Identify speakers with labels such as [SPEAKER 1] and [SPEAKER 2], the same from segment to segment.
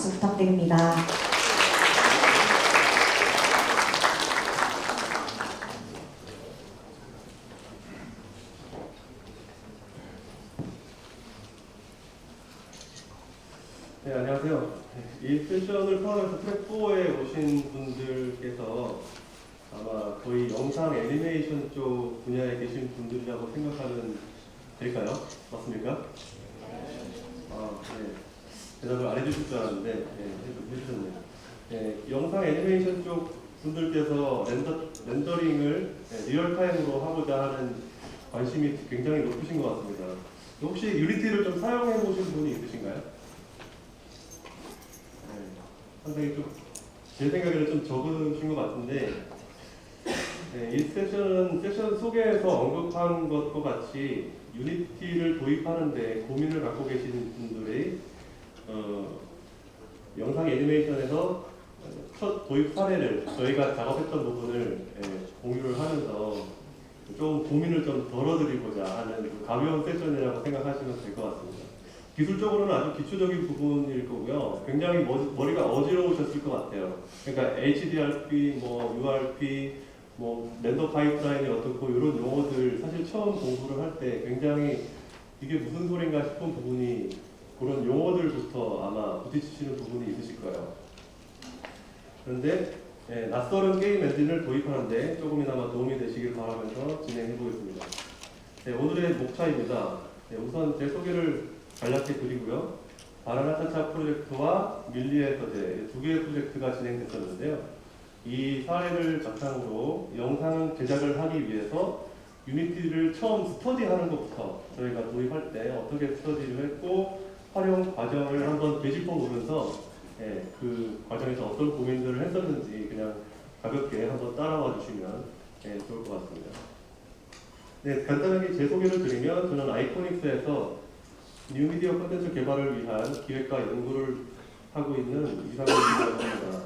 [SPEAKER 1] 박수 부탁드립니다.
[SPEAKER 2] 네, 안녕하세요. 이 세션을 포함해서 트랙 4에 오신 분들께서 아마 거의 영상 애니메이션 쪽 분야에 계신 분들이라고 생각하면 될까요? 맞습니까? 아, 네. 대답을 안 해주실 줄 알았는데, 해주셨네요. 네, 영상 애니메이션 쪽 분들께서 렌더링을 리얼타임으로 하고자 하는 관심이 굉장히 높으신 것 같습니다. 혹시 유니티를 좀 사용해 보신 분이 있으신가요? 상당히 좀 제 생각에는 좀 적으신 것 같은데, 네, 이 세션 소개에서 언급한 것과 같이 유니티를 도입하는데 고민을 갖고 계신 분들의 영상 애니메이션에서 첫 도입 사례를 저희가 작업했던 부분을 공유를 하면서 좀 고민을 좀 덜어드리고자 하는 가벼운 세션이라고 생각하시면 될 것 같습니다. 기술적으로는 아주 기초적인 부분일 거고요. 굉장히 머리가 어지러우셨을 것 같아요. 그러니까 HDRP, URP, 렌더 파이프라인이 어떻고 이런 용어들 사실 처음 공부를 할 때 굉장히 이게 무슨 소린가 싶은 부분이 그런 용어들부터 아마 부딪히시는 부분이 있으실 거예요. 그런데 낯설은 게임 엔진을 도입하는데 조금이나마 도움이 되시길 바라면서 진행해 보겠습니다. 네, 오늘의 목차입니다. 우선 제 소개를 간략히 드리고요. 바나나 차차 프로젝트와 밀리의 서재 두 개의 프로젝트가 진행됐었는데요. 이 사례를 바탕으로 영상 제작을 하기 위해서 유니티를 처음 스터디하는 것부터 저희가 도입할 때 어떻게 스터디를 했고 활용 과정을 한번 되짚어 보면서 그 과정에서 어떤 고민들을 했었는지 그냥 가볍게 한번 따라와 주시면 좋을 것 같습니다. 네, 간단하게 제 소개를 드리면 저는 아이코닉스에서 뉴미디어 콘텐츠 개발을 위한 기획과 연구를 하고 있는 이상훈이라고 합니다.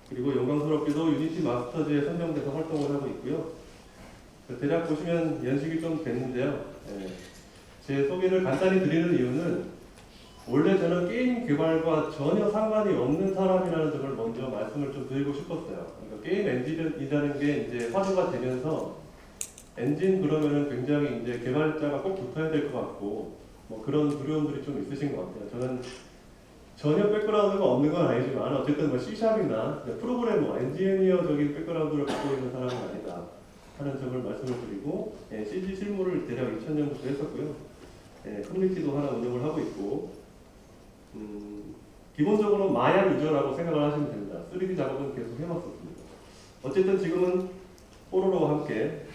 [SPEAKER 2] 그리고 영광스럽게도 유니티 마스터즈에 선정돼서 활동을 하고 있고요. 대략 보시면 연식이 좀 됐는데요. 제 소개를 간단히 드리는 이유는 원래 저는 게임 개발과 전혀 상관이 없는 사람이라는 점을 먼저 말씀을 좀 드리고 싶었어요. 그러니까 게임 엔진이라는 게 이제 화두가 되면서 엔진 그러면은 굉장히 이제 개발자가 꼭 붙어야 될 것 같고 그런 두려움들이 좀 있으신 것 같아요. 저는 전혀 백그라운드가 없는 건 아니지만 어쨌든 C샵이나 프로그래머, 엔지니어적인 백그라운드를 갖고 있는 사람은 아니다 하는 점을 말씀을 드리고 CG 실무를 대략 2000년부터 했었고요. 커뮤니티도 하나 운영을 하고 있고 기본적으로 마야 유저라고 생각을 하시면 됩니다. 3D 작업은 계속 해왔었습니다. 어쨌든 지금은 뽀로로와 함께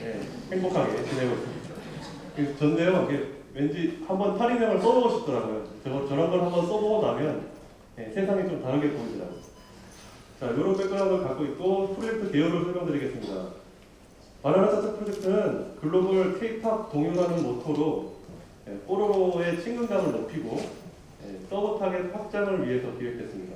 [SPEAKER 2] 행복하게 지내고 있습니다. 전데요. 왠지 한번 탈의명을 써보고 싶더라고요. 저런 걸 한번 써보고 나면 세상이 좀 다르게 보이더라고요. 자, 이런 백그라운드를 갖고 있고 프로젝트 개요를 설명드리겠습니다. 바나나 차차 프로젝트는 글로벌 K-팝 동요라는 모토로 뽀로로의 친근감을 높이고 서브 타겟 확장을 위해서 기획했습니다.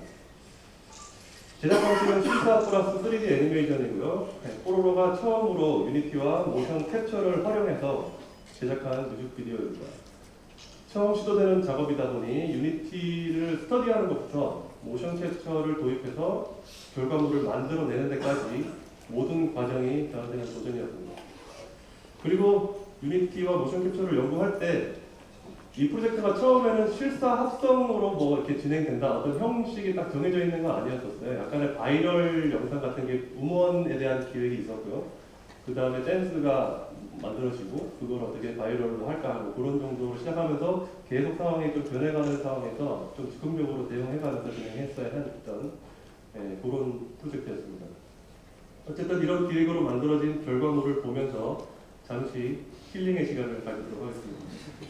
[SPEAKER 2] 제작 방식은 실사 플러스 3D 애니메이션이고요. 뽀로로가 처음으로 유니티와 모션 캡처를 활용해서 제작한 뮤직비디오입니다. 처음 시도되는 작업이다 보니 유니티를 스터디하는 것부터 모션 캡처를 도입해서 결과물을 만들어내는 데까지 모든 과정이 저한테는 도전이었습니다. 그리고 유니티와 모션 캡처를 연구할 때 이 프로젝트가 처음에는 실사 합성으로 이렇게 진행된다 어떤 형식이 딱 정해져 있는 건 아니었었어요. 약간의 바이럴 영상 같은 게 음원에 대한 기획이 있었고요. 그 다음에 댄스가 만들어지고 그걸 어떻게 바이럴로 할까 하고 그런 정도로 시작하면서 계속 상황이 좀 변해가는 상황에서 좀 즉흥적으로 대응해가면서 진행했어야 했던 그런 프로젝트였습니다. 어쨌든 이런 기획으로 만들어진 결과물을 보면서 잠시 힐링의 시간을 가지도록 하겠습니다.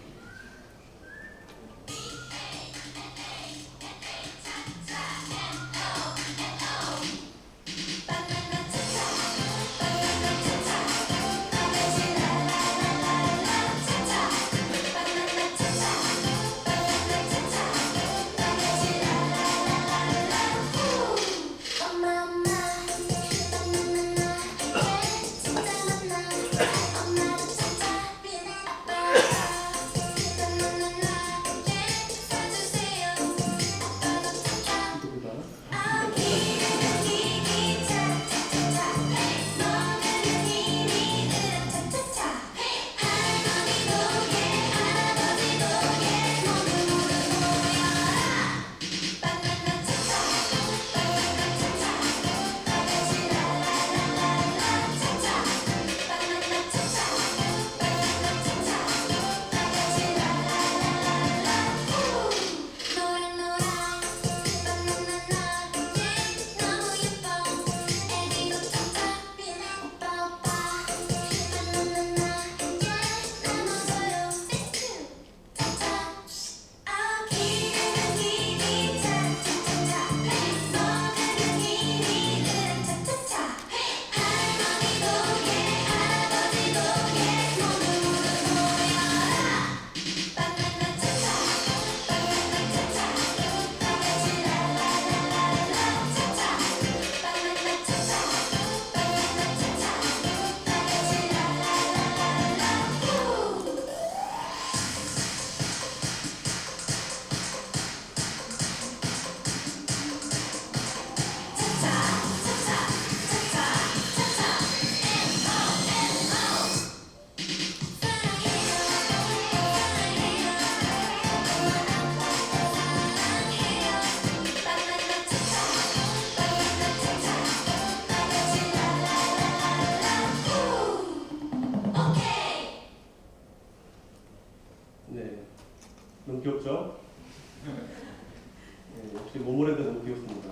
[SPEAKER 2] 노래도 너무 귀엽습니다.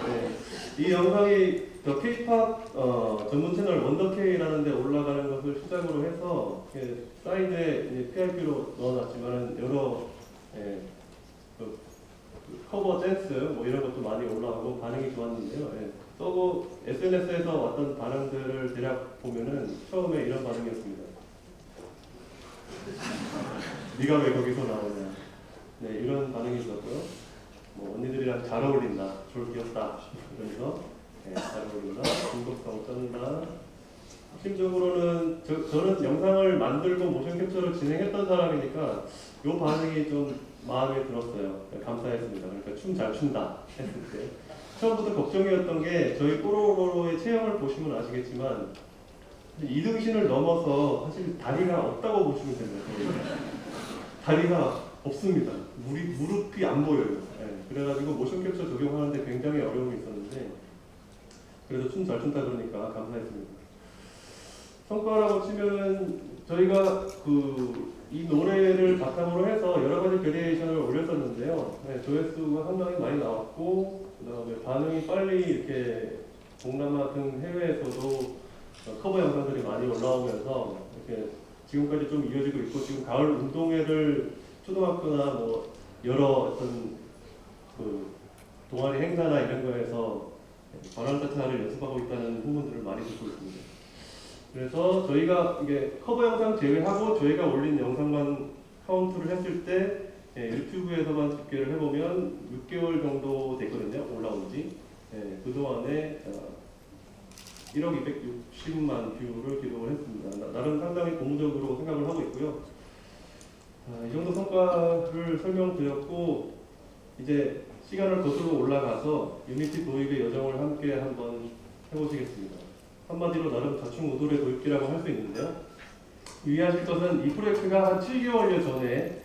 [SPEAKER 2] 네, 이 영상이 K-팝 전문 채널 원더K라는 데 올라가는 것을 시작으로 해서 사이드에 PIP로 넣어놨지만 여러 그 커버 댄스 뭐 이런 것도 많이 올라가고 반응이 좋았는데요. 서브 SNS에서 왔던 반응들을 대략 보면은 처음에 이런 반응이었습니다. 네가 왜 거기서 나오냐. 네, 이런 반응이 있었고요. 뭐 언니들이랑 잘 어울린다, 졸 귀엽다 이러면서 잘 어울린다, 중독성 쩐다. 핵심적으로는 저는 영상을 만들고 모션 캡처를 진행했던 사람이니까 이 반응이 좀 마음에 들었어요. 감사했습니다. 그러니까 춤 잘 춘다 했을 때 처음부터 걱정이었던 게 저희 뽀로로의 체형을 보시면 아시겠지만 이등신을 넘어서 사실 다리가 없다고 보시면 됩니다. 다리가 없습니다. 무릎이 안 보여요. 그래가지고 모션 캡처 적용하는데 굉장히 어려움이 있었는데 그래도 춤 잘 춘다 그러니까 감사했습니다. 성과라고 치면은 저희가 이 노래를 바탕으로 해서 여러 가지 베리에이션을 올렸었는데요. 조회수가 상당히 많이 나왔고 그다음에 반응이 빨리 이렇게 동남아 등 해외에서도 커버 영상들이 많이 올라오면서 이렇게 지금까지 좀 이어지고 있고 지금 가을 운동회를 초등학교나 뭐 여러 어떤 동아리 행사나 이런 거에서 바람타타를 연습하고 있다는 후문들을 많이 듣고 있습니다. 그래서 저희가 이게 커버 영상 제외하고 저희가 올린 영상만 카운트를 했을 때 유튜브에서만 집계를 해보면 6개월 정도 됐거든요. 올라온 지. 그동안에 1억 260만 뷰를 기록을 했습니다. 나름 상당히 고무적으로 생각을 하고 있고요. 이 정도 성과를 설명드렸고 이제 시간을 거슬러 올라가서 유니티 도입의 여정을 함께 한번 해보시겠습니다. 한마디로 나름 자충우돌의 도입기라고 할 수 있는데요. 유의하실 것은 이 프로젝트가 한 7개월여 전에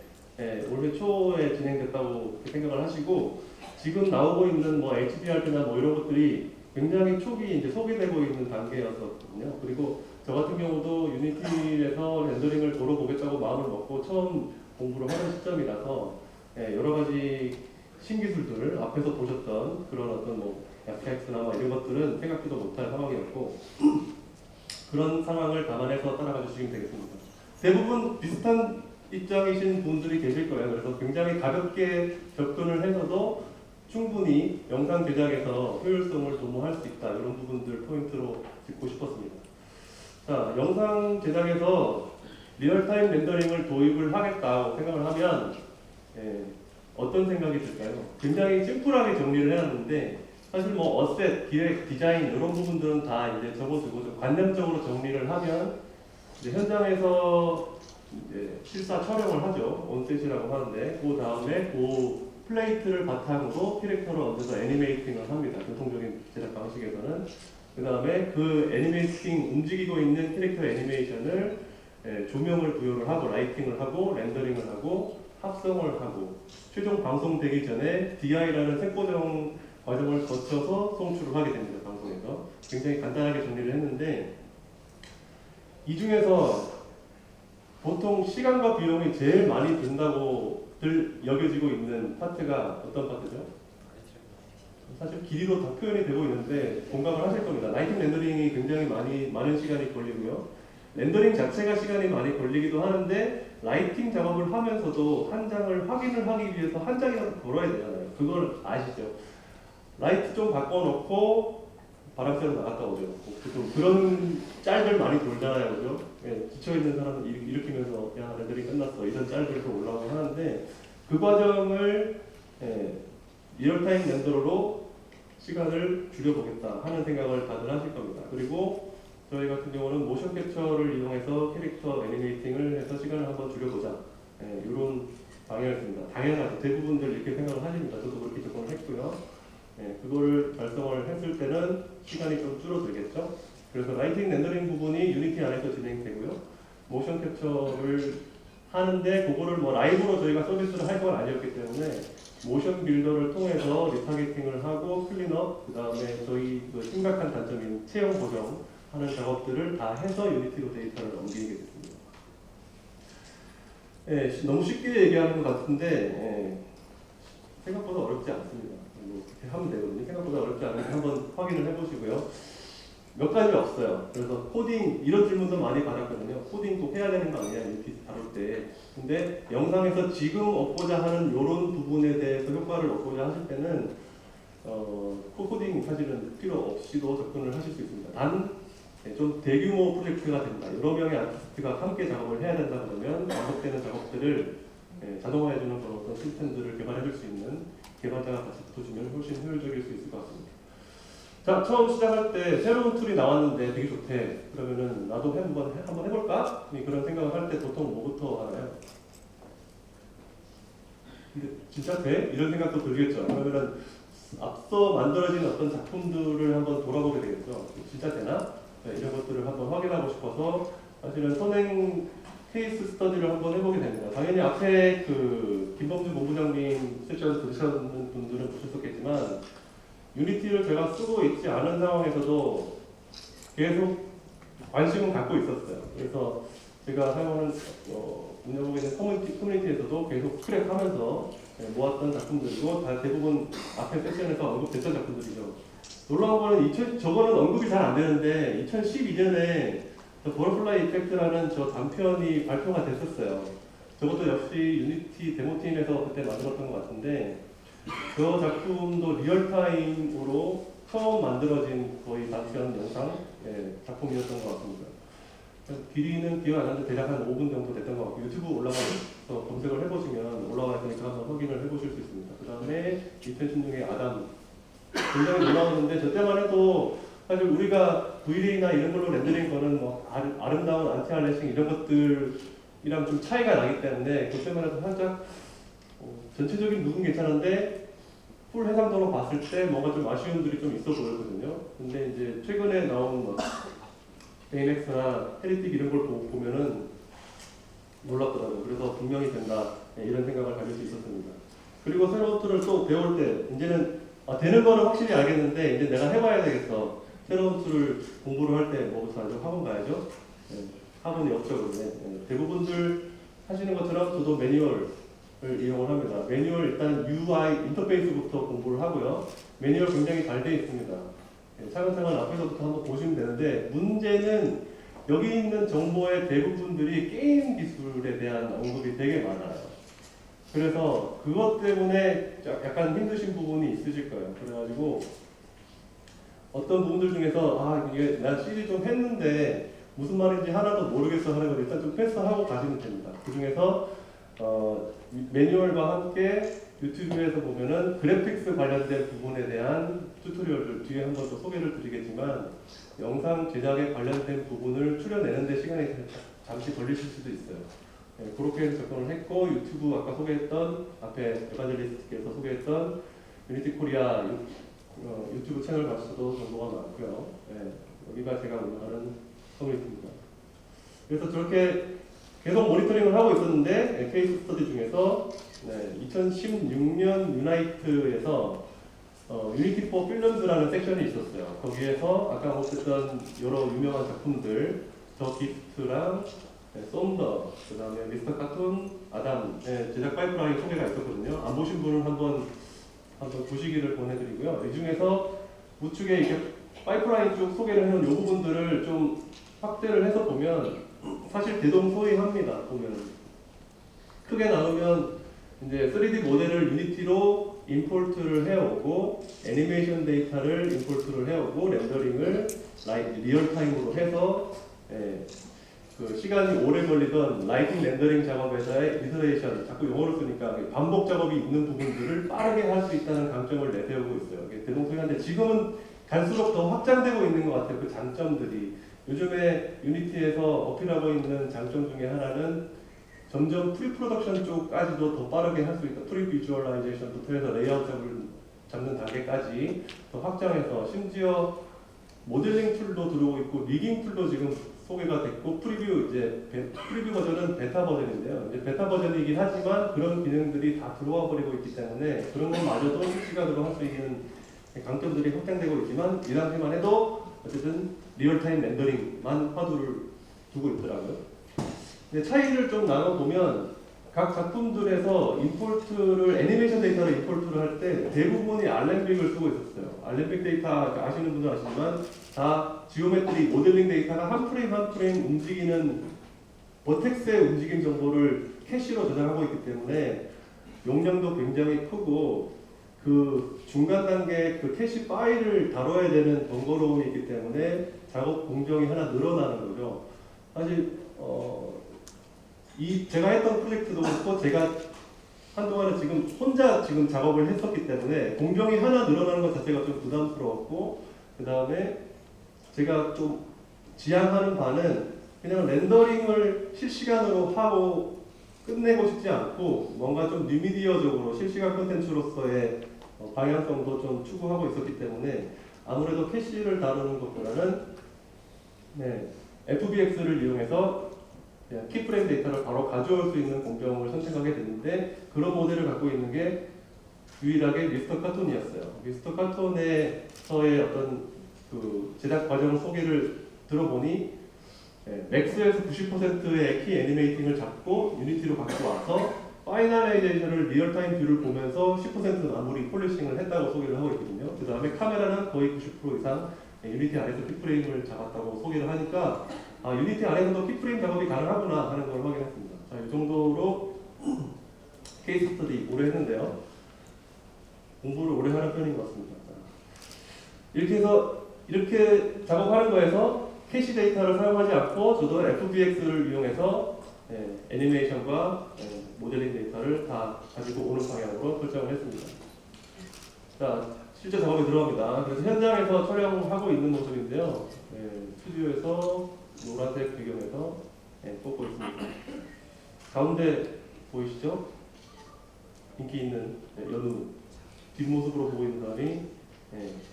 [SPEAKER 2] 올해 초에 진행됐다고 생각을 하시고 지금 나오고 있는 뭐 HDR나 뭐 이런 것들이 굉장히 초기 이제 소비되고 있는 단계였었거든요. 그리고 저 같은 경우도 유니티에서 렌더링을 도로 보겠다고 마음을 먹고 처음 공부를 하는 시점이라서 여러 가지 신기술들 앞에서 보셨던 그런 어떤 뭐 FX나 뭐 이런 것들은 생각지도 못할 상황이었고 그런 상황을 감안해서 따라가 주시면 되겠습니다. 대부분 비슷한 입장이신 분들이 계실 거예요. 그래서 굉장히 가볍게 접근을 해서도 충분히 영상 제작에서 효율성을 도모할 수 있다. 이런 부분들 포인트로 짚고 싶었습니다. 자, 영상 제작에서 리얼타임 렌더링을 도입을 하겠다고 생각을 하면 어떤 생각이 들까요? 굉장히 심플하게 정리를 해놨는데 사실 뭐 어셋, 기획, 디자인 이런 부분들은 다 이제 적어두고 좀 관념적으로 정리를 하면 이제 현장에서 이제 실사 촬영을 하죠. 온셋이라고 하는데 그 다음에 그 플레이트를 바탕으로 캐릭터를 얹어서 애니메이팅을 합니다. 전통적인 제작 방식에서는. 그 다음에 그 애니메이팅 움직이고 있는 캐릭터 애니메이션을 조명을 부여를 하고 라이팅을 하고 렌더링을 하고 합성을 하고 최종 방송되기 전에 DI라는 색보정 과정을 거쳐서 송출을 하게 됩니다. 방송에서. 굉장히 간단하게 정리를 했는데 이 중에서 보통 시간과 비용이 제일 많이 든다고들 여겨지고 있는 파트가 어떤 파트죠? 사실 길이로 다 표현이 되고 있는데 공감을 하실 겁니다. 라이팅 렌더링이 굉장히 많은 시간이 걸리고요. 렌더링 자체가 시간이 많이 걸리기도 하는데 라이팅 작업을 하면서도 한 장을 확인을 하기 위해서 한 장이라도 걸어야 되잖아요. 그걸 아시죠? 라이트 좀 바꿔놓고 바람 쐬러 나갔다 오죠. 보통 그런 짤들 많이 돌잖아요. 그죠? 지쳐있는 사람은 일으키면서 야 렌더링 끝났어 이런 짤들도 올라오고 하는데 그 과정을 리얼타임 렌더러로 시간을 줄여보겠다 하는 생각을 다들 하실 겁니다. 그리고 저희 같은 경우는 모션 캡처를 이용해서 캐릭터 애니메이팅을 해서 시간을 한번 줄여보자 이런 방향이었습니다. 당연하죠. 대부분들 이렇게 생각을 하십니다. 저도 그렇게 접근을 했고요. 그거를 달성을 했을 때는 시간이 좀 줄어들겠죠. 그래서 라이팅 렌더링 부분이 유니티 안에서 진행되고요. 모션 캡처를 하는데 그거를 뭐 라이브로 저희가 서비스를 할 건 아니었기 때문에 모션 빌더를 통해서 리타겟팅을 하고 클린업, 그 다음에 저희 그 심각한 단점인 체형 보정 하는 작업들을 다 해서 유니티로 데이터를 넘기게 됐습니다. 너무 쉽게 얘기하는 것 같은데 생각보다 어렵지 않습니다. 뭐 이렇게 하면 되거든요. 생각보다 어렵지 않은데 한번 확인을 해보시고요. 몇 가지 없어요. 그래서 코딩 이런 질문도 많이 받았거든요. 코딩 꼭 해야 되는 거 아니냐 이렇게 다룰 때. 근데 영상에서 지금 얻고자 하는 이런 부분에 대해서 효과를 얻고자 하실 때는 코딩 사실은 필요 없이도 접근을 하실 수 있습니다. 단 좀 대규모 프로젝트가 된다. 여러 명의 아티스트가 함께 작업을 해야 된다 그러면 반복되는 작업들을 자동화해주는 그런 어떤 시스템들을 개발해줄 수 있는 개발자가 같이 붙어주면 훨씬 효율적일 수 있을 것 같습니다. 자, 처음 시작할 때 새로운 툴이 나왔는데 되게 좋대. 그러면은 나도 한번 해볼까? 그런 생각을 할 때 보통 뭐부터 하나요? 근데 진짜 돼? 이런 생각도 들겠죠. 그러면은 앞서 만들어진 어떤 작품들을 한번 돌아보게 되겠죠. 진짜 되나? 네, 이런 것들을 한번 확인하고 싶어서 사실은 선행 케이스 스터디를 한번 해보게 됩니다. 당연히 앞에 그 김범준 본부장님 세션 들으셨는 분들은 보셨겠지만 유니티를 제가 쓰고 있지 않은 상황에서도 계속 관심은 갖고 있었어요. 그래서 제가 사용하는 운영하고 있는 커뮤니티에서도 계속 트랙하면서 모았던 작품들이고 다 대부분 앞에 세션에서 언급됐던 작품들이죠. 놀라운 거는 저거는 언급이 잘 안 되는데 2012년에 더 버터플라이 이펙트라는 저 단편이 발표가 됐었어요. 저것도 역시 유니티 데모팀에서 그때 만들었던 것 같은데 저 작품도 리얼타임으로 처음 만들어진 거의 단편 영상 작품이었던 것 같습니다. 길이는 기억 안 나는데 대략 한 5분 정도 됐던 것 같고 유튜브 올라가서 검색을 해보시면 올라와 있으니까 한번 확인을 해보실 수 있습니다. 그 다음에 2016년에 아담 굉장히 놀라웠는데 저 때만 해도 사실 우리가 V-Ray나 이런 걸로 렌더링 거는 뭐 아름다운 안티알래싱 이런 것들이랑 좀 차이가 나기 때문에 그때만 해도 살짝 전체적인 룩은 괜찮은데 풀 해상도로 봤을 때 뭔가 좀 아쉬운 들이 좀 있어 보였거든요. 근데 이제 최근에 나온 뭐 베인엑스나 헤리틱 이런 걸 보면은 놀랍더라고요. 그래서 분명히 된다 이런 생각을 가질 수 있었습니다. 그리고 새로운 툴을 또 배울 때 이제는 되는 거는 확실히 알겠는데 이제 내가 해봐야 되겠어. 새로운 툴을 공부를 할 때 뭐부터 하죠? 학원 가야죠. 학원이 없죠. 대부분들 하시는 것처럼 저도 매뉴얼을 이용을 합니다. 매뉴얼 일단 UI 인터페이스부터 공부를 하고요. 매뉴얼 굉장히 잘 되어 있습니다. 차근차근 앞에서부터 한번 보시면 되는데 문제는 여기 있는 정보의 대부분들이 게임 기술에 대한 언급이 되게 많아요. 그래서 그것 때문에 약간 힘드신 부분이 있으실 거예요. 그래가지고 어떤 부분들 중에서 이게 난 CD 좀 했는데 무슨 말인지 하나도 모르겠어 하는 걸 일단 좀 패스하고 가시면 됩니다. 그 중에서 매뉴얼과 함께 유튜브에서 보면은 그래픽스 관련된 부분에 대한 튜토리얼들 뒤에 한번 더 소개를 드리겠지만 영상 제작에 관련된 부분을 추려내는데 시간이 잠시 걸리실 수도 있어요. 그렇게 해서 접근을 했고 유튜브 아까 소개했던 앞에 에반젤리스트께서 소개했던 유니티 코리아 유튜브 채널 가셔도 정보가 많고요. 여기가 제가 운영하는 커뮤니티입니다. 그래서 저렇게 계속 모니터링을 하고 있었는데 케이스 스터디 중에서 2016년 유나이트에서 유니티 포 필름즈라는 섹션이 있었어요. 거기에서 아까 언급했던 여러 유명한 작품들 더 기프트랑 솜더, 그 다음에 미스터 카툰, 아담 제작 파이프라인 소개가 있었거든요. 안 보신 분은 한번 보시기를 권해드리고요. 이 중에서 우측에 이렇게 파이프라인 쪽 소개를 해놓은 이 부분들을 좀 확대를 해서 보면 사실 대동소이합니다. 보면 크게 나누면 이제 3D 모델을 유니티로 임포트를 해오고 애니메이션 데이터를 임포트를 해오고 렌더링을 리얼타임으로 해서 그 시간이 오래 걸리던 라이팅 렌더링 작업에서의 이터레이션, 자꾸 영어로 쓰니까 반복 작업이 있는 부분들을 빠르게 할 수 있다는 강점을 내세우고 있어요. 대동소이한데 지금은 갈수록 더 확장되고 있는 것 같아요. 그 장점들이. 요즘에 유니티에서 어필하고 있는 장점 중에 하나는 점점 프리프로덕션 쪽까지도 더 빠르게 할 수 있다. 프리비주얼라이제이션부터 해서 레이아웃 잡는 단계까지 더 확장해서 심지어 모델링 툴도 들어오고 있고 리깅 툴도 지금 소개가 됐고 프리뷰 버전은 베타 버전인데요. 이제 베타 버전이긴 하지만 그런 기능들이 다 들어와 버리고 있기 때문에 그런 것마저도 실시간으로 할 수 있는 강점들이 확장되고 있지만 이 당시만 해도 어쨌든 리얼타임 렌더링만 화두를 두고 있더라고요. 근데 차이를 좀 나눠보면 각 작품들에서 임포트를 애니메이션 데이터를 임포트를 할 때 대부분이 알렘빅을 쓰고 있었어요. 알렘빅 데이터 아시는 분들 아시지만 다 지오메트리 모델링 데이터가 한 프레임 한 프레임 움직이는 버텍스의 움직임 정보를 캐시로 저장하고 있기 때문에 용량도 굉장히 크고 그 중간 단계 그 캐시 파일을 다뤄야 되는 번거로움이 있기 때문에 작업 공정이 하나 늘어나는 거죠. 사실 제가 했던 프로젝트도 그렇고 제가 한동안은 지금 혼자 지금 작업을 했었기 때문에 공정이 하나 늘어나는 것 자체가 좀 부담스러웠고, 그 다음에 제가 좀 지향하는 바는 그냥 렌더링을 실시간으로 하고 끝내고 싶지 않고 뭔가 좀 뉴미디어적으로 실시간 콘텐츠로서의 방향성도 좀 추구하고 있었기 때문에 아무래도 캐시를 다루는 것보다는 FBX를 이용해서 키프레임 데이터를 바로 가져올 수 있는 공정을 선택하게 됐는데, 그런 모델을 갖고 있는 게 유일하게 미스터 카톤이었어요. 미스터 카톤에서의 어떤 그 제작 과정 소개를 들어보니 맥스에서 90%의 키 애니메이팅을 잡고 유니티로 갖고 와서 파이널라이제이션을 리얼타임 뷰를 보면서 10% 마무리 폴리싱을 했다고 소개를 하고 있거든요. 그 다음에 카메라는 거의 90% 이상 유니티 안에서 키프레임을 잡았다고 소개를 하니까 유니티 안에서도 키프레임 작업이 가능하구나 하는 걸 확인했습니다. 자, 이 정도로 케이스 스터디 오래 했는데요. 공부를 오래 하는 편인 것 같습니다. 이렇게 해서 이렇게 작업하는 거에서 캐시 데이터를 사용하지 않고 저도 FBX를 이용해서 애니메이션과 모델링 데이터를 다 가지고 오는 방향으로 설정을 했습니다. 자, 실제 작업에 들어갑니다. 그래서 현장에서 촬영하고 있는 모습인데요. 스튜디오에서 노란색 배경에서 뽑고 있습니다. 가운데 보이시죠? 인기 있는 연우 뒷모습으로 보고 있는 사람이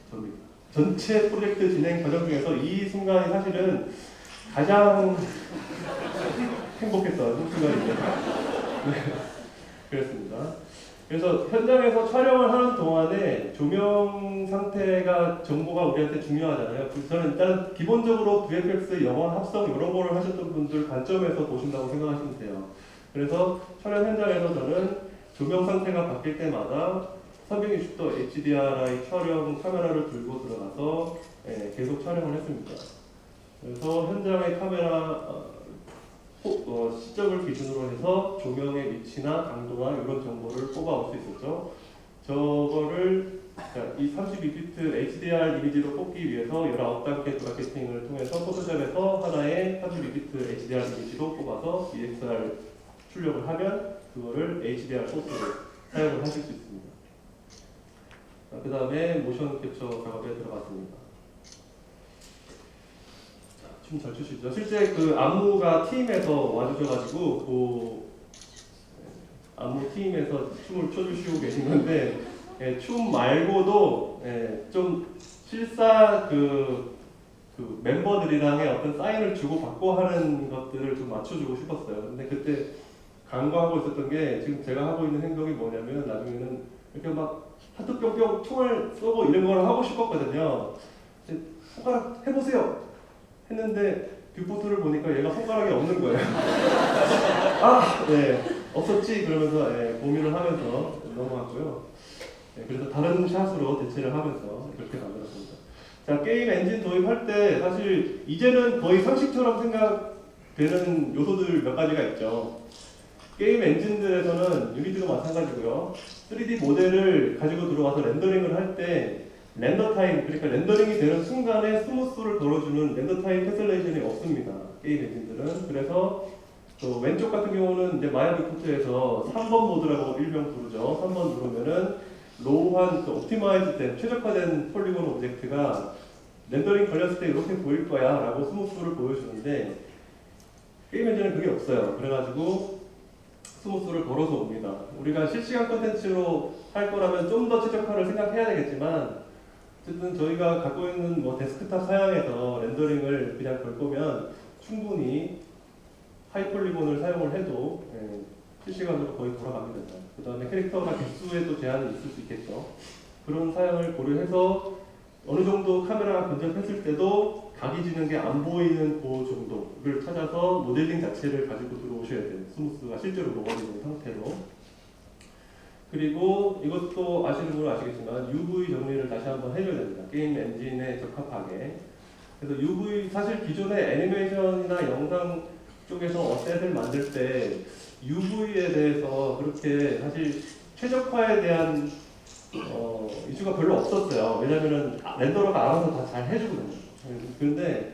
[SPEAKER 2] 저입니다. 전체 프로젝트 진행 과정 중에서 이 순간이 사실은 가장 행복했던 순간입니다. 그렇습니다. 그래서 현장에서 촬영을 하는 동안에 조명 상태가 정보가 우리한테 중요하잖아요. 그래서 저는 일단 기본적으로 VFX 영화 합성 이런 거를 하셨던 분들 관점에서 보신다고 생각하시면 돼요. 그래서 촬영 현장에서 저는 조명 상태가 바뀔 때마다 360도 HDRI 촬영 카메라를 들고 들어가서 계속 촬영을 했습니다. 그래서 현장의 카메라 시점을 기준으로 해서 조명의 위치나 강도나 이런 정보를 뽑아올 수 있었죠. 저거를 이 32비트 HDR 이미지로 뽑기 위해서 19단계 브라켓팅을 통해서 포토샵에서 하나의 32비트 HDR 이미지로 뽑아서 DXR 출력을 하면 그거를 HDR 소스로 사용을 하실 수 있습니다. 그 다음에 모션 캡처 작업에 들어갔습니다. 춤 잘 추시죠? 실제 그 안무가 팀에서 와주셔가지고 그 안무 팀에서 춤을 춰주시고 계신 건데 춤 말고도 좀 실사 그 멤버들이랑의 어떤 사인을 주고받고 하는 것들을 좀 맞춰주고 싶었어요. 근데 그때 간과하고 있었던 게 지금 제가 하고 있는 행동이 뭐냐면 나중에는 이렇게 막 하트 뿅뿅 총을 쏘고 이런 걸 하고 싶었거든요. 손가락 해보세요 했는데 뷰포트를 보니까 얘가 손가락이 없는 거예요. 없었지 그러면서 고민을 하면서 넘어갔고요. 그래서 다른 샷으로 대체를 하면서 이렇게 만들었습니다. 자, 게임 엔진 도입할 때 사실 이제는 거의 상식처럼 생각되는 요소들 몇 가지가 있죠. 게임 엔진들에서는 유니티도 마찬가지고요. 3D 모델을 가지고 들어와서 렌더링을 할 때 렌더 타임, 그러니까 렌더링이 되는 순간에 스무스를 걸어주는 렌더 타임 패슬레이션이 없습니다. 게임 엔진들은. 그래서 또 왼쪽 같은 경우는 이제 마야 비코트에서 3번 모드라고 일명 부르죠. 3번 누르면은 로우한 옵티마이즈 된 최적화된 폴리곤 오브젝트가 렌더링 걸렸을 때 이렇게 보일 거야 라고 스무스를 보여주는데 게임 엔진은 그게 없어요. 그래가지고 스무스를 걸어서 옵니다. 우리가 실시간 콘텐츠로 할 거라면 좀 더 최적화를 생각해야 되겠지만 어쨌든 저희가 갖고 있는 뭐 데스크탑 사양에서 렌더링을 그냥 걸 거면 충분히 하이폴리곤을 사용을 해도 실시간으로 거의 돌아갑니다. 그 다음에 캐릭터나 개수에도 제한이 있을 수 있겠죠. 그런 사양을 고려해서 어느 정도 카메라가 근접했을 때도 각이 지는 게 안 보이는 그 정도를 찾아서 모델링 자체를 가지고 들어오셔야 돼요. 스무스가 실제로 녹아지는 상태로. 그리고 이것도 아시는 분은 아시겠지만 UV 정리를 다시 한번 해줘야 됩니다. 게임 엔진에 적합하게. 그래서 UV 사실 기존의 애니메이션이나 영상 쪽에서 어셋을 만들 때 UV에 대해서 그렇게 사실 최적화에 대한 이슈가 별로 없었어요. 왜냐면은 렌더러가 알아서 다 잘 해주거든요. 그런데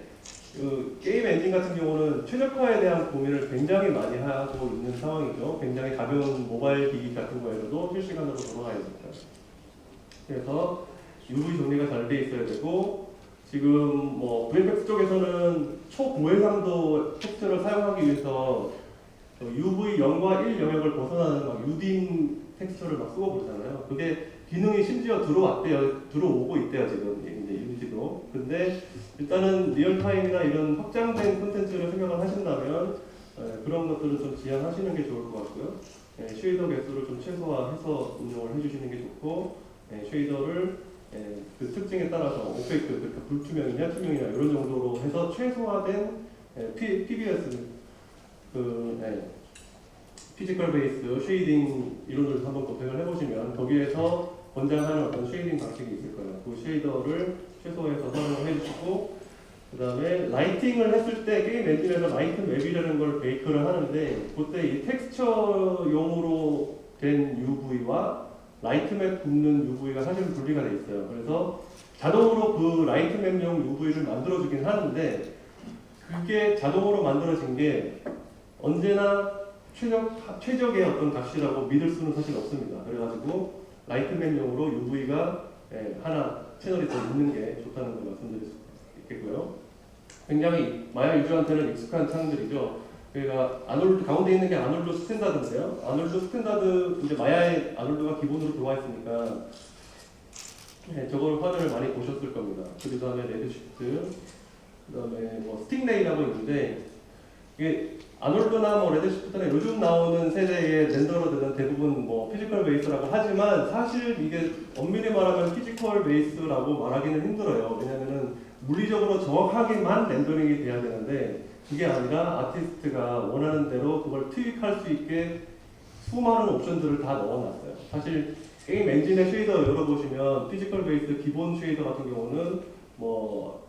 [SPEAKER 2] 그 게임 엔진 같은 경우는 최적화에 대한 고민을 굉장히 많이 하고 있는 상황이죠. 굉장히 가벼운 모바일 기기 같은 거에서도 실시간으로 돌아가야 됩니다. 그래서 UV 정리가 잘 돼 있어야 되고, 지금 뭐 VFX 쪽에서는 초고해상도 텍스처를 사용하기 위해서 UV 0과 1 영역을 벗어나는 막 유딘 텍스처를 막 쓰고 그러잖아요. 그게 기능이 심지어 들어오고 있대요, 지금 이제 유니티도. 근데 일단은 리얼타임이나 이런 확장된 콘텐츠를 생각을 하신다면 그런 것들은 좀 지양하시는 게 좋을 것 같고요. 쉐이더 개수를 좀 최소화해서 운영을 해주시는 게 좋고, 쉐이더를 그 특징에 따라서 오펙트, 그러니까 불투명이냐 투명이냐 이런 정도로 해서 최소화된 PBS 피지컬 베이스 쉐이딩 이론을 한번 검색을 해보시면 거기에서 권장하는 어떤 쉐이딩 방식이 있을 거예요. 그 쉐이더를 최소화해서 활용을 해주시고, 그 다음에 라이팅을 했을 때 게임 엔진에서 라이트 맵이라는 걸 베이크를 하는데, 그때 이 텍스처용으로 된 UV와 라이트 맵 굽는 UV가 사실 분리가 돼 있어요. 그래서 자동으로 그 라이트 맵용 UV를 만들어주긴 하는데, 그게 자동으로 만들어진 게 언제나 최적의 어떤 값이라고 믿을 수는 사실 없습니다. 그래가지고 라이트맨용으로 UV가 하나 채널이 더 있는 게 좋다는 걸 말씀드릴 수 있겠고요. 굉장히 마야 유저한테는 익숙한 창들이죠. 그러니까 아놀드 가운데 있는 게 아놀드 스탠다드인데요. 아놀드 스탠다드 이제 마야의 아놀드가 기본으로 들어와 있으니까 저걸 화면을 많이 보셨을 겁니다. 그 다음에 레드시프트, 그 다음에 뭐 스팅레이라고 있는데, 이게 아놀드나 뭐 레드시프트나 요즘 나오는 세대의 렌더러들은 대부분 뭐 피지컬 베이스라고 하지만, 사실 이게 엄밀히 말하면 피지컬 베이스라고 말하기는 힘들어요. 왜냐면은 물리적으로 정확하게만 렌더링이 돼야 되는데, 그게 아니라 아티스트가 원하는 대로 그걸 트윅할 수 있게 수많은 옵션들을 다 넣어놨어요. 사실 게임 엔진의 쉐이더 열어보시면 피지컬 베이스 기본 쉐이더 같은 경우는 뭐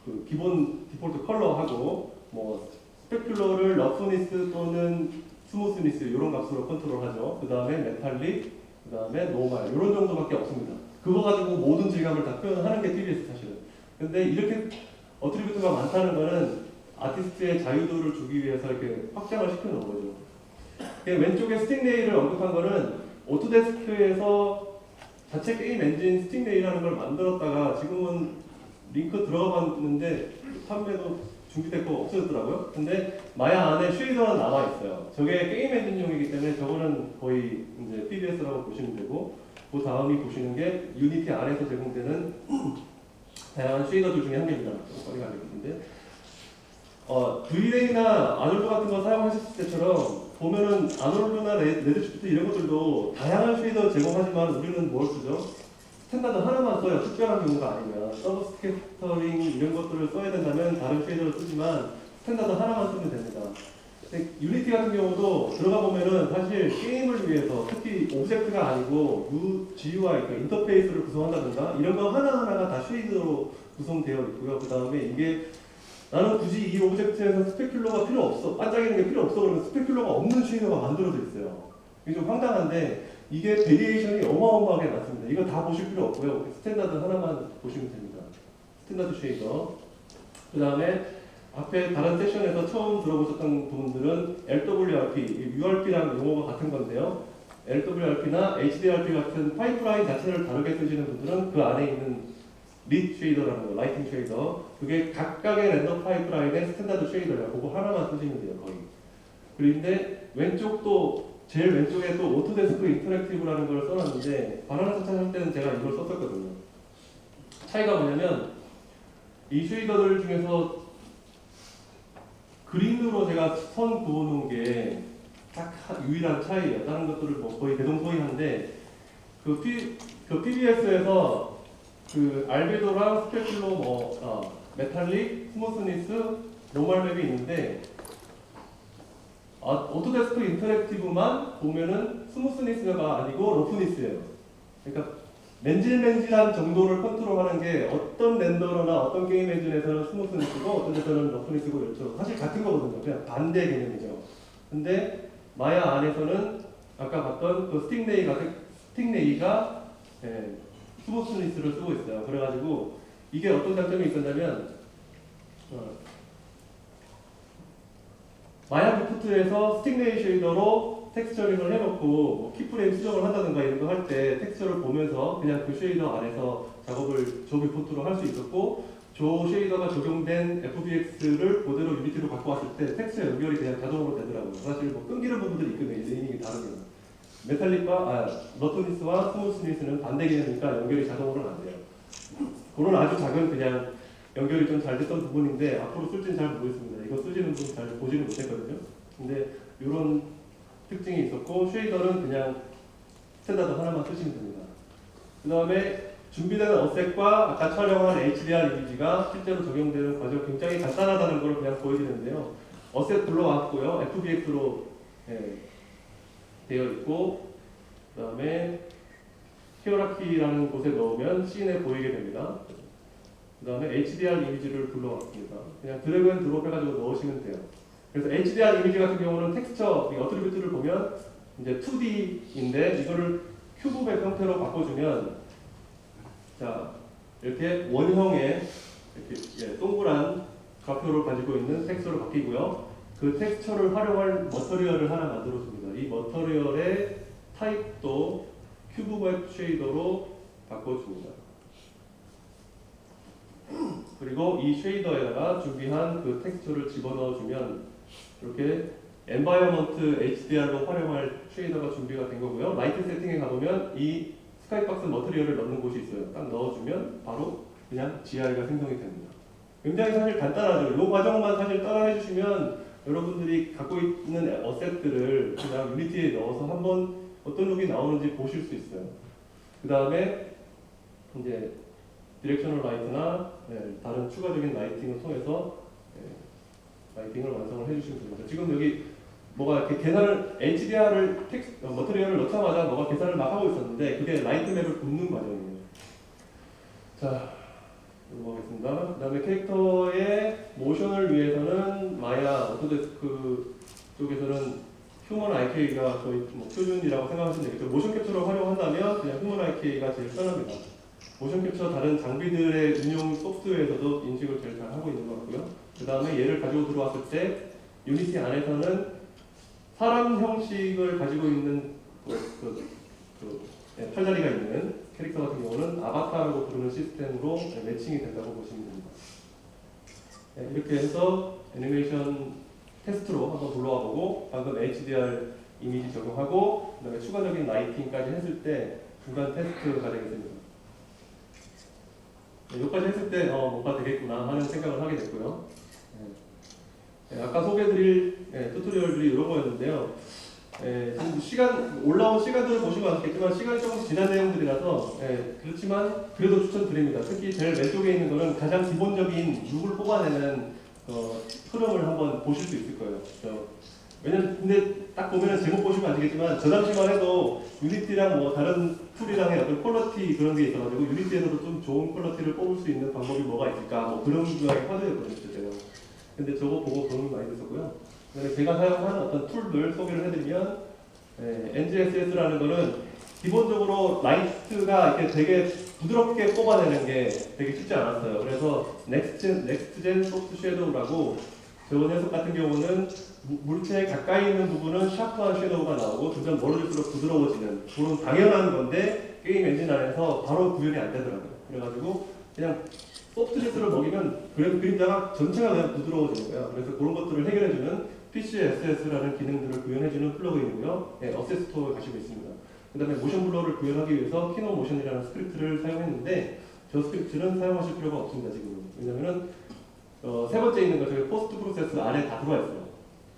[SPEAKER 2] 그 기본 디폴트 컬러하고 뭐 스페큘러를 러프니스 또는 스무스니스 이런 값으로 컨트롤하죠. 그 다음에 메탈릭, 그 다음에 노멀 이런 정도밖에 없습니다. 그거 가지고 모든 질감을 다 표현하는 게 TBS 사실은. 근데 이렇게 어트리뷰트가 많다는 거는 아티스트의 자유도를 주기 위해서 이렇게 확장을 시켜놓은 거죠. 왼쪽에 스팅레이를 언급한 거는 오토데스크에서 자체 게임 엔진 스팅레이라는 걸 만들었다가 지금은 링크 들어가 봤는데 판매도 준비됐고 없어졌더라고요. 근데 마야 안에 쉐이더가 나와 있어요. 저게 게임 엔진용이기 때문에 저거는 거의 이제 PBS라고 보시면 되고, 그 다음이 보시는 게 유니티 안에서 제공되는 다양한 쉐이더들 중에 한 개입니다. 거리가 안 되는데, V-Ray나 아놀드 같은 거 사용하셨을 때처럼 보면은 아놀드나 레드시프트 이런 것들도 다양한 쉐이더 제공하지만 우리는 뭘 쓰죠? 스탠다드 하나만 써요. 특별한 경우가 아니면 서브 스캐터링 이런 것들을 써야 된다면 다른 쉐이더를 쓰지만 스탠다드 하나만 쓰면 됩니다. 근데 유니티 같은 경우도 들어가 보면은 사실 게임을 위해서 특히 오브젝트가 아니고 GUI, 그러니까 인터페이스를 구성한다든가 이런 거 하나하나가 다 쉐이더로 구성되어 있고요. 그 다음에 이게 나는 굳이 이 오브젝트에서 스페큘러가 필요 없어, 반짝이는 게 필요 없어 그러면 스페큘러가 없는 쉐이더가 만들어져 있어요. 이게 좀 황당한데 이게 베리에이션이 어마어마하게 많습니다. 이거 다 보실 필요 없고요. 스탠다드 하나만 보시면 됩니다. 스탠다드 쉐이더. 그 다음에 앞에 다른 세션에서 처음 들어보셨던 분들은 LWRP, URP랑 용어가 같은 건데요. LWRP나 HDRP 같은 파이프라인 자체를 다르게 쓰시는 분들은 그 안에 있는 릿 쉐이더라는 거, 라이팅 쉐이더. 그게 각각의 렌더 파이프라인의 스탠다드 쉐이더예요. 그거 하나만 쓰시면 돼요, 거의. 그런데 왼쪽도 제일 왼쪽에 또 오토데스크 인터랙티브라는 걸 써놨는데, 바나나 차차 할 때는 제가 이걸 썼었거든요. 차이가 뭐냐면 이 쉐이더들 중에서 그린으로 제가 선 그어놓은 게 딱 유일한 차이예요. 다른 것들을 뭐 거의 대동소이한데, PBS에서 그 알베도랑 스페큘러 메탈릭, 스무스니스, 노멀 맵이 있는데 오토데스크 인터랙티브만 보면은 스무스니스가 아니고 러프니스예요. 그러니까 맨질맨질한 정도를 컨트롤하는 게 어떤 렌더러나 어떤 게임 엔진에서는 스무스니스고 어떤 데서는 러프니스고 이렇죠. 사실 같은 거거든요. 그냥 반대 개념이죠. 근데 마야 안에서는 아까 봤던 그 스틱레이가 스무스니스를 쓰고 있어요. 그래가지고 이게 어떤 장점이 있었냐면 마야 비프트에서 스틱레이 쉐이더로 텍스처링을 해놓고 뭐 키프레임 수정을 한다든가 이런 거 할 때 텍스처를 보면서 그냥 그 쉐이더 안에서 작업을 저 비프트로 할 수 있었고 저 쉐이더가 적용된 FBX를 그대로 유니티로 갖고 왔을 때 텍스처 연결이 그냥 자동으로 되더라고요. 사실 뭐 끊기는 부분들이 있거든요. 네이밍이 다르면 메탈릭과 러프니스와 스무스니스는 반대 개념이니까 연결이 자동으로는 안 돼요. 그런 아주 작은 그냥 연결이 좀 잘 됐던 부분인데 앞으로 쓸지는 잘 모르겠습니다. 이거 쓰시는 분 잘 보지는 못했거든요. 근데 이런 특징이 있었고 쉐이더는 그냥 스탠다드 하나만 쓰시면 됩니다. 그 다음에 준비되는 어셋과 아까 촬영한 HDR 이미지가 실제로 적용되는 과정 굉장히 간단하다는 걸 그냥 보여드리는데요. 어셋 불러왔고요. FBX로 되어 있고 그 다음에 히어라키라는 곳에 넣으면 씬에 보이게 됩니다. 그 다음에 HDR 이미지를 불러왔습니다. 그냥 드래그 앤 드롭 해가지고 넣으시면 돼요. 그래서 HDR 이미지 같은 경우는 텍스처, 어트리뷰트를 보면 이제 2D인데 이거를 큐브백 형태로 바꿔주면 자 이렇게 원형의 이렇게 동그란 좌표를 가지고 있는 텍스처로 바뀌고요. 그 텍스처를 활용할 머터리얼을 하나 만들어줍니다. 이 머터리얼의 타입도 큐브백 쉐이더로 바꿔줍니다. 그리고 이 쉐이더에다가 준비한 그 텍스처를 집어넣어주면 이렇게 엔바이어먼트 HDR로 활용할 쉐이더가 준비가 된 거고요. 라이트 세팅에 가보면 이 스카이박스 머터리얼을 넣는 곳이 있어요. 딱 넣어주면 바로 그냥 GI가 생성이 됩니다. 굉장히 사실 간단하죠. 이 과정만 사실 따라해 주시면 여러분들이 갖고 있는 어셋들을 그냥 유니티에 넣어서 한번 어떤 룩이 나오는지 보실 수 있어요. 그 다음에 이제 디렉셔널 라이트나 다른 추가적인 라이팅을 통해서 라이팅을 완성을 해주시면 됩니다. 지금 여기 뭐가 이렇게 계산을 HDR을 머터리얼을 넣자마자 뭐가 계산을 막 하고 있었는데 그게 라이트 맵을 굽는 과정이에요. 자, 넘어가겠습니다. 그 다음에 캐릭터의 모션을 위해서는 마야 오토데스크 쪽에서는 휴먼 IK가 거의 뭐 표준이라고 생각하시면 되겠죠. 모션 캡처를 활용한다면 그냥 휴먼 IK가 제일 편합니다. 모션 캡처 다른 장비들의 운용 소프트웨어에서도 인식을 제일 잘 하고 있는 것 같고요. 그 다음에 얘를 가지고 들어왔을 때 유니티 안에서는 사람 형식을 가지고 있는 팔다리가 있는 캐릭터 같은 경우는 아바타라고 부르는 시스템으로 매칭이 된다고 보시면 됩니다. 이렇게 해서 애니메이션 테스트로 한번 돌아와 보고 방금 HDR 이미지 적용하고 그 다음에 추가적인 라이팅까지 했을 때 중간 테스트가 되겠습니다. 여기까지 했을 때 뭔가 되겠구나 하는 생각을 하게 됐고요. 아까 소개해드릴 튜토리얼들이 이런 거였는데요. 지금 올라온 시간들을 보시면 아시겠지만 시간이 조금 지난 내용들이라서 그렇지만 그래도 추천드립니다. 특히 제일 왼쪽에 있는 거는 가장 기본적인 룩을 뽑아내는 흐름을 한번 보실 수 있을 거예요. 왜냐면 근데 딱 보면 제목 보시면 아시겠지만 저 당시만 해도 유니티랑 뭐 다른 툴이랑의 어떤 퀄러티 그런 게 있어가지고 유니티에서도 좀 좋은 퀄러티를 뽑을 수 있는 방법이 뭐가 있을까 뭐 그런 유형의 화두였거든요. 제가. 근데 저거 보고 도움이 많이 됐었고요. 제가 사용한 어떤 툴들 소개를 해드리면 NGSS라는 거는 기본적으로 라이트가 이렇게 되게 부드럽게 뽑아내는 게 되게 쉽지 않았어요. 그래서 넥스트젠 소프트 섀도우라고 저 녀석 같은 경우는 물체에 가까이 있는 부분은 샤프한 섀도우가 나오고 점점 멀어질수록 부드러워지는 그런 당연한 건데 게임 엔진 안에서 바로 구현이 안 되더라고요. 그래가지고 그냥 소프트리스를 먹이면 그림자가 전체가 그냥 부드러워지는 거예요. 그래서 그런 것들을 해결해주는 PCSS라는 기능들을 구현해주는 플러그인이고요. 어세스토어에 가시고 있습니다. 그 다음에 모션 블러를 구현하기 위해서 키노 모션이라는 스크립트를 사용했는데 저 스크립트는 사용하실 필요가 없습니다. 지금은. 왜냐면은 세 번째 있는 거 저희 포스트 프로세스 안에 다 들어와 있어요.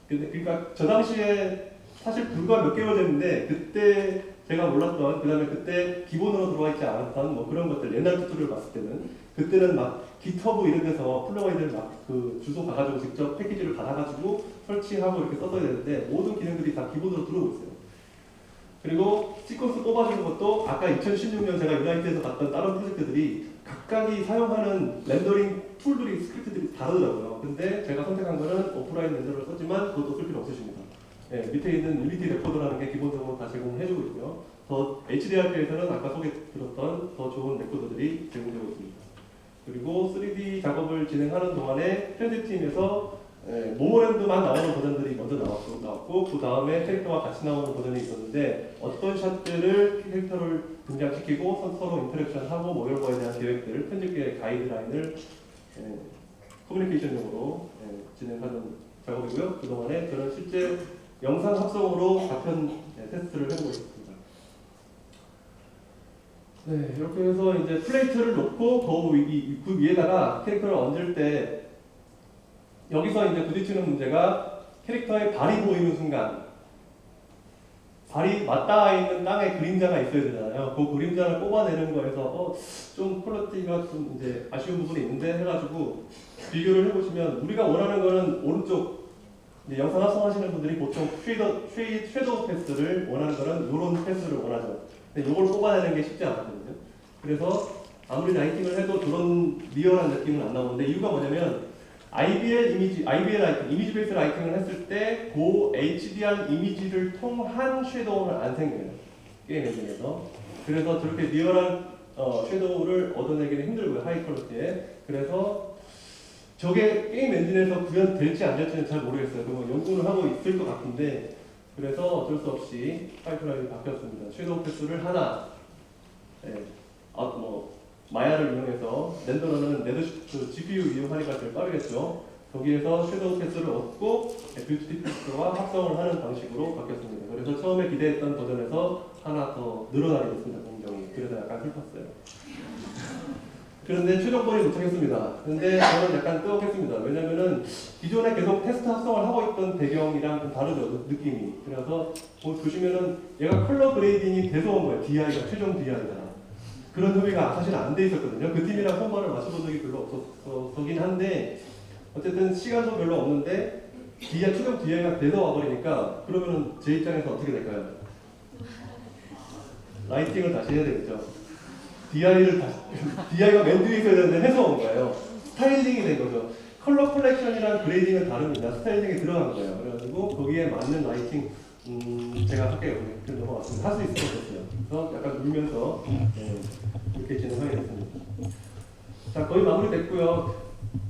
[SPEAKER 2] 그러니까 저 당시에 사실 불과 몇 개월 됐는데 그때 제가 몰랐던, 그 다음에 그때 기본으로 들어와 있지 않았던 뭐 그런 것들, 옛날 튜토리얼 봤을 때는 그때는 막 깃허브 이런 데서 플러그인을 막 그 주소 가가지고 직접 패키지를 받아가지고 설치하고 이렇게 써야 되는데 모든 기능들이 다 기본으로 들어오고 있어요. 그리고 시퀀스 뽑아주는 것도 아까 2016년 제가 유나이트에서 봤던 다른 프로젝트들이 각각이 사용하는 렌더링 툴들이 스크립트들이 다르더라고요. 근데 제가 선택한 거는 오프라인 렌더를 썼지만 그것도 쓸 필요 없으십니다. 네, 밑에 있는 유니티 레코더라는 게 기본적으로 다 제공해주고 있고요. 더 HDRP에서는 아까 소개 들었던 더 좋은 레코더들이 제공되고 있습니다. 그리고 3D 작업을 진행하는 동안에 편집팀에서 모모랜드만 나오는 버전들이 먼저 나왔고 그 다음에 캐릭터와 같이 나오는 버전이 있었는데 어떤 샷들을 캐릭터를 등장시키고 서로 인터랙션하고 뭐 이런 거에 대한 계획들, 편집계의 가이드라인을 커뮤니케이션용으로 진행하는 작업이고요. 그동안에 저는 실제 영상 합성으로 가편 테스트를 해보고 있습니다. 네, 이렇게 해서 이제 플레이트를 놓고 그 위에다가 캐릭터를 얹을 때 여기서 이제 부딪히는 문제가 캐릭터의 발이 보이는 순간 발이 맞닿아 있는 땅에 그림자가 있어야 되잖아요. 그 그림자를 뽑아내는 거에서 좀 퀄리티가 좀 이제 아쉬운 부분이 있는데 해가지고 비교를 해보시면 우리가 원하는 거는 오른쪽 이제 영상 합성하시는 분들이 보통 섀도우 패스를 원하는 거는 이런 패스를 원하죠. 근데 이걸 뽑아내는 게 쉽지 않거든요. 그래서 아무리 라이팅을 해도 그런 리얼한 느낌은 안 나오는데 이유가 뭐냐면 IBL 라이팅, 이미지 베이스 라이팅을 했을 때 그 HDR 이미지를 통한 섀도우는 안 생겨요. 게임 엔진에서. 그래서 저렇게 리얼한 섀도우를 얻어내기는 힘들고요. 하이 퀄리티에. 그래서 저게 게임 엔진에서 구현될지 안 될지는 잘 모르겠어요. 그거 연구를 하고 있을 것 같은데 그래서 어쩔 수 없이 파이프라인이 바뀌었습니다. 섀도우 패스를 하나 마야를 이용해서 렌더러는 레드시프트 GPU 이용하니까 제일 빠르겠죠. 거기에서 섀도우 패스를 얻고 뷰티 패스와 합성을 하는 방식으로 바뀌었습니다. 그래서 처음에 기대했던 버전에서 하나 더 늘어나게 됐습니다. 공정이. 그래서 약간 슬펐어요. 그런데 최종본이 도착했습니다. 근데 저는 약간 뜨겁겠습니다. 왜냐면은 기존에 계속 테스트 합성을 하고 있던 배경이랑 좀 다르죠, 느낌이. 그래서 보시면은 얘가 컬러 그레이딩이 돼서 온 거예요. DI가, 최종 DI가. 그런 협의가 사실 안 돼 있었거든요. 그 팀이랑 손발을 맞춰본 적이 별로 없었긴 한데 어쨌든 시간도 별로 없는데 최종 DI가 돼서 와버리니까 그러면은 제 입장에서 어떻게 될까요? 라이팅을 다시 해야 되겠죠. DI가 맨 뒤에 있어야 되는데 해서 온 거예요. 스타일링이 된 거죠. 컬러 컬렉션이랑 그레이딩은 다릅니다. 스타일링이 들어간 거예요. 그래가지고 거기에 맞는 라이팅 제가 할게요. 그래서 넘어갔습니다. 할 수 있을 것 같았어요. 그래서 약간 울면서 이렇게 진행하게 됐습니다. 자, 거의 마무리됐고요.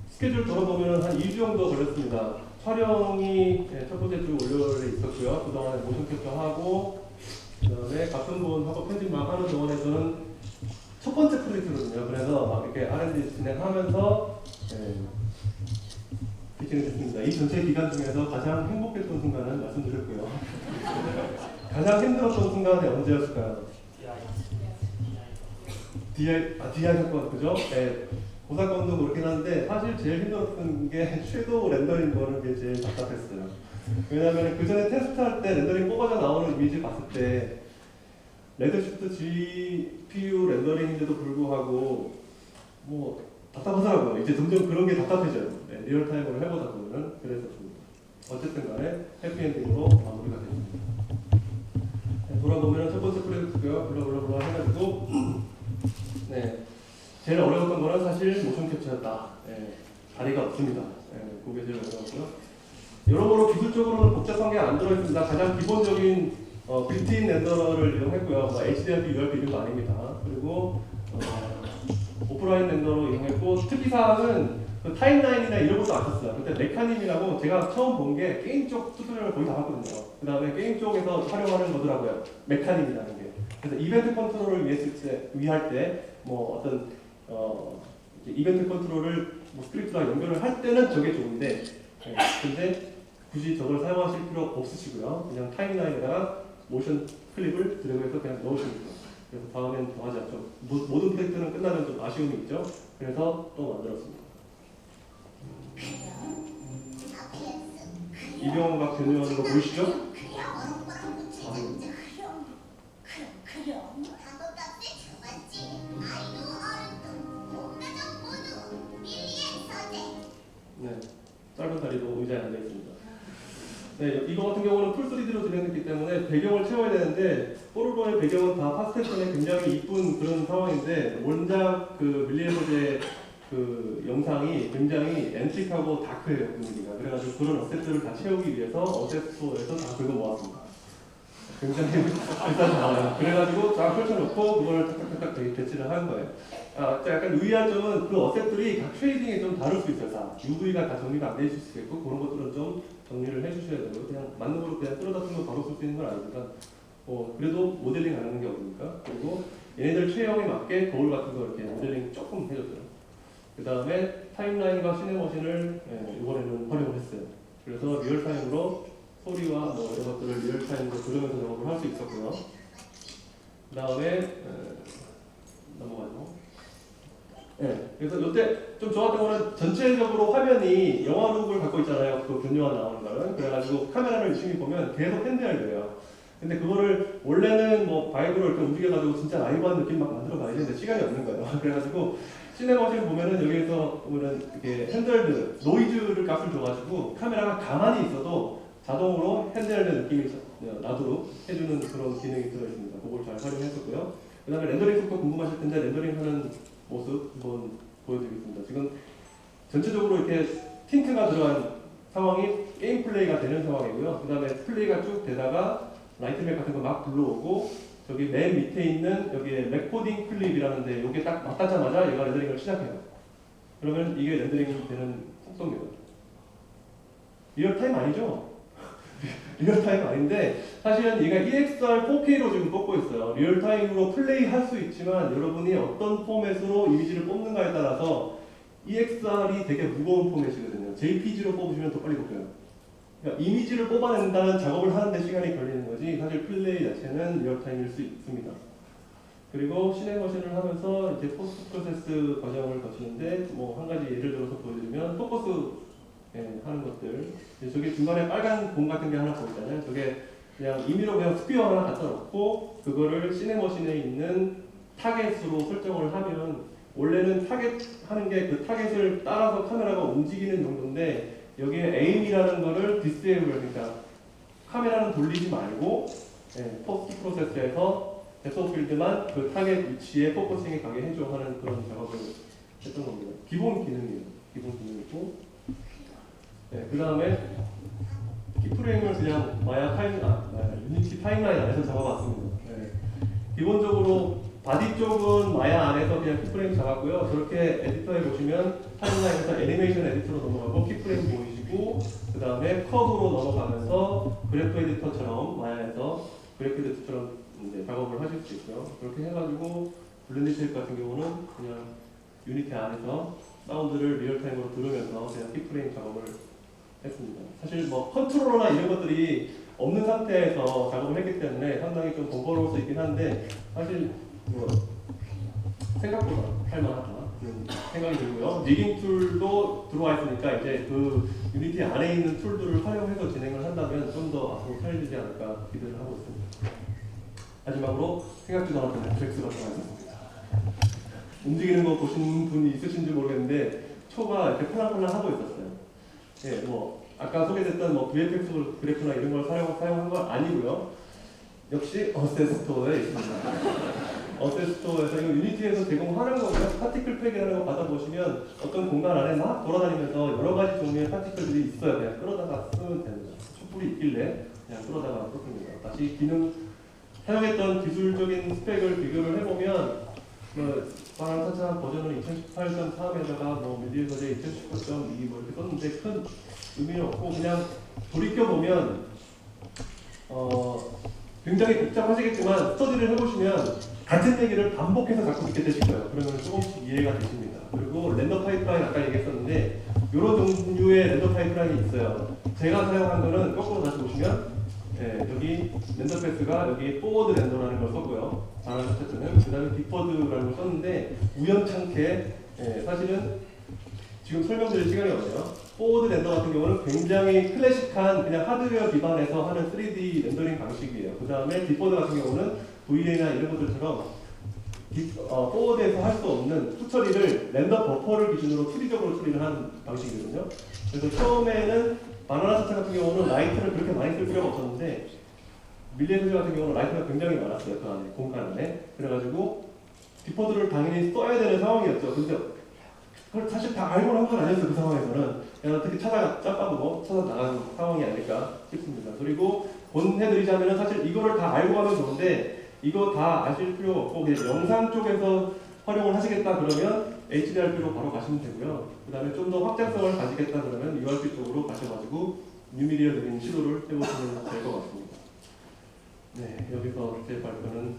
[SPEAKER 2] 스케줄 돌아보면 한 2주 정도 걸렸습니다. 촬영이 첫 번째 주 월요일에 있었고요. 그동안에 모션 캡처하고 그 다음에 같은 분하고 편집만 하는 동안에서는 첫 번째 프로젝트거든요. 그래서 막 이렇게 R&D 진행하면서 진행됐습니다. 이 전체 기간 중에서 가장 행복했던 순간은 말씀드렸고요. 가장 힘들었던 순간이 언제였을까요? DI 사건, 그죠? 네. 그 사건도 그렇긴 한데 사실 제일 힘들었던 게 섀도우 렌더링 거는 게 제일 답답했어요. 왜냐하면 그 전에 테스트할 때 렌더링 뽑아져 나오는 이미지 봤을 때 레드시프트 GPU 렌더링인데도 불구하고 뭐 답답하더라고요. 이제 점점 그런 게 답답해져요. 네, 리얼타임으로 해보다 보면은 그랬었습니다. 어쨌든 간에 해피엔딩으로 마무리가 됩니다. 네, 돌아보면 첫 번째 프로젝트고요. 블라블라블라 해가지고 네, 제일 어려웠던 거는 사실 모션 캡처였다. 네, 다리가 없습니다. 네, 그게 제일 어려웠고요. 여러모로 기술적으로는 복잡한 게 안 들어있습니다. 가장 기본적인 빌트인 렌더러를 이용했고요. HDRP, URP 이런 거 아닙니다. 그리고 오프라인 렌더로 이용했고 특이사항은 그 타임라인이나 이런 것도 안 썼어요. 그때 메카님이라고 제가 처음 본 게 게임 쪽 튜토리얼을 거의 다 봤거든요. 그 다음에 게임 쪽에서 활용하는 거더라고요. 메카님이라는 게. 그래서 이벤트 컨트롤을 위할 때 뭐 어떤 이벤트 컨트롤을 뭐 스크립트랑 연결을 할 때는 저게 좋은데 근데 굳이 저걸 사용하실 필요 없으시고요. 그냥 타임라인에다가 모션 클립을 드래그해서 그냥 넣으시면 돼요. 그래서 다음엔 더 하지 않죠. 모든 프로젝트는 끝나면 좀 아쉬움이 있죠. 그래서 또 만들었습니다. 이병헌과 변요하는 거 보이시죠? 다리도 의자에 앉아 있습니다. 네, 이거 같은 경우는 풀 3D로 진행했기 때문에 배경을 채워야 되는데 뽀로로의 배경은 다 파스텔톤에 굉장히 이쁜 그런 상황인데 원작 그 밀리의 소재 그 영상이 굉장히 앤틱하고 다크해요 분위기가. 그래가지고 그런 어셋들을 다 채우기 위해서 어셋 스토어에서 다 긁어 모았습니다. 굉장히 일단 나와요. 그래가지고 쫙 펼쳐놓고 그걸 탁탁탁탁 배치를 하는 거예요. 약간 의아한 점은 그 어셋들이 각 쉐이딩이 좀 다를 수 있어요. 다 UV가 다 정리가 안 돼 있을 수 있고 그런 것들은 좀 정리를 해주셔야 되고요. 그냥 맞는 걸로 그냥 쓸어다 쓰면 바로 쓸 수 있는 건 아니니까 그래도 모델링 안 하는 게 어딥니까? 그리고 얘네들 체형에 맞게 거울 같은 거 이렇게 모델링 조금 해줬어요. 그 다음에 타임라인과 시네머신을 이번에는 활용을 했어요. 그래서 리얼타임으로 소리와 뭐 이런 것들을 리얼타임으로 들으면서 작업을 할 수 있었고요. 그 다음에 넘어가죠. 네, 그래서 이때 좀 좋았던 거는 전체적으로 화면이 영화룩을 갖고 있잖아요. 그 분유가 나오는 거는. 그래가지고 카메라를 유심히 보면 계속 핸드헬드예요. 근데 그거를 원래는 뭐 바이브로 이렇게 움직여가지고 진짜 라이브한 느낌 막 만들어 봐야 되는데 시간이 없는 거예요. 그래가지고 시네머신 보면은 여기에서 보면은 이렇게 핸드헬드 노이즈를 값을 줘가지고 카메라가 가만히 있어도 자동으로 핸드헬드 느낌이 나도록 해주는 그런 기능이 들어있습니다. 그걸 잘 활용했었고요. 그 다음에 렌더링 속도 궁금하실 텐데 렌더링 하는 모습 한번 보여드리겠습니다. 지금 전체적으로 이렇게 틴트가 들어간 상황이 게임 플레이가 되는 상황이고요. 그 다음에 플레이가 쭉 되다가 라이트백 같은 거 막 불러오고 저기 맨 밑에 있는 여기에 레코딩 클립이라는데 이게 딱 맞닿자마자 얘가 렌더링을 시작해요. 그러면 이게 렌더링 되는 속도입니다. 리얼타임 아니죠? 리얼타임 아닌데 사실은 얘가 EXR 4K로 지금 뽑고 있어요. 리얼타임으로 플레이 할 수 있지만 여러분이 어떤 포맷으로 이미지를 뽑는가에 따라서 EXR이 되게 무거운 포맷이거든요. JPG로 뽑으시면 더 빨리 뽑혀요. 그러니까 이미지를 뽑아낸다는 작업을 하는데 시간이 걸리는 거지 사실 플레이 자체는 리얼타임일 수 있습니다. 그리고 시네머신을 하면서 이제 포스트 프로세스 과정을 거치는데 뭐 한 가지 예를 들어서 보여드리면 포커스 하는 것들. 저기 중간에 빨간 공 같은 게 하나 보이잖아요. 저게 그냥 임의로 그냥 스퀘어 하나 갖다 놓고 그거를 시네머신에 있는 타겟으로 설정을 하면 원래는 타겟 하는 게 그 타겟을 따라서 카메라가 움직이는 정도인데 여기에 에임이라는 거를 디스에이블 그러니까 카메라는 돌리지 말고 포스트 프로세스에서 데프트 필드만 그 타겟 위치에 포커싱이 가게 해줘 하는 그런 작업을 했던 겁니다. 기본 기능이에요. 기본 기능이고 그 다음에 키프레임을 그냥 유니티 타임라인 안에서 잡아봤습니다. 기본적으로 바디 쪽은 마야 안에서 그냥 키프레임 잡았고요. 저렇게 에디터에 보시면 타임라인에서 애니메이션 에디터로 넘어가고 키프레임 보이시고 그 다음에 컷으로 넘어가면서 그래프 에디터처럼 마야에서 그래프 에디터처럼 작업을 하실 수 있고요. 그렇게 해가지고 블렌드 쉐이프 같은 경우는 그냥 유니티 안에서 사운드를 리얼타임으로 들으면서 그냥 키프레임 작업을 했습니다. 사실 뭐 컨트롤러나 이런 것들이 없는 상태에서 작업을 했기 때문에 상당히 좀 번거로울 수 있긴 한데 사실 뭐 생각보다 할만하다 생각이 들고요. 리깅 툴도 들어와 있으니까 이제 그 유니티 안에 있는 툴들을 활용해서 진행을 한다면 좀 더 앞으로 편해지지 않을까 기대를 하고 있습니다. 마지막으로 생각지도 않았던 FX가 들어가 있습니다. 움직이는 거 보신 분이 있으신지 모르겠는데 초가 이렇게 팔랑팔랑 하고 있었어요. 뭐 아까 소개됐던 뭐 VFX 그래프나 이런 걸 사용한 건 아니고요. 역시 어세스토어에 있습니다. 어세스토어에서 이거 유니티에서 제공하는 거고요. 파티클 팩이라는 거 받아보시면 어떤 공간 안에 막 돌아다니면서 여러 가지 종류의 파티클들이 있어요. 그냥 끌어다가 쓰면 됩니다. 촛불이 있길래 그냥 끌어다가 썼습니다. 다시 기능 사용했던 기술적인 스펙을 비교를 해보면 파란사차 버전은 2018.3에다가 뭐 밀리의 소재 2019.2 뭐 이렇게 썼는데 큰 의미는 없고 그냥 돌이켜보면 굉장히 복잡하시겠지만 스터디를 해보시면 같은 얘기를 반복해서 자꾸 듣게 되실 거예요. 그러면 조금씩 이해가 되십니다. 그리고 렌더 파이프라인 아까 얘기했었는데 이런 종류의 렌더 파이프라인이 있어요. 제가 사용한 거는 거꾸로 다시 보시면 여기 렌더 패스가 여기 포워드 렌더라는 걸 썼고요. 잘하는 패스는 그 다음에 디퍼드라는 걸 썼는데 우연찮게 사실은 지금 설명드릴 시간이 없네요. 포워드 렌더 같은 경우는 굉장히 클래식한 그냥 하드웨어 기반에서 하는 3D 렌더링 방식이에요. 그 다음에 디퍼드 같은 경우는 VA나 이런 것들처럼 포워드에서 할 수 없는 후처리를 렌더 버퍼를 기준으로 2D적으로 처리를 한 방식이거든요. 그래서 처음에는 바나나 차차 같은 경우는 라이트를 그렇게 많이 쓸 필요가 없었는데 밀리의 소재 같은 경우는 라이트가 굉장히 많았어요. 그 안에 공간 안에. 그래가지고 디포드를 당연히 써야 되는 상황이었죠. 근데 그걸 사실 다 알고 한 건 아니었어요. 그 상황에서는 그냥 어떻게 짬바보고 찾아 나가는 상황이 아닐까 싶습니다. 그리고 본해드리자면 사실 이거를 다 알고 하면 좋은데 이거 다 아실 필요 없고 그냥 영상 쪽에서 활용을 하시겠다 그러면 HDRP로 바로 가시면 되고요. 그 다음에 좀 더 확장성을 가지겠다 그러면 URP 쪽으로 가셔가지고 뉴미디어 드림 시도를 해보시면 될 것 같습니다. 네, 여기서 제 발표는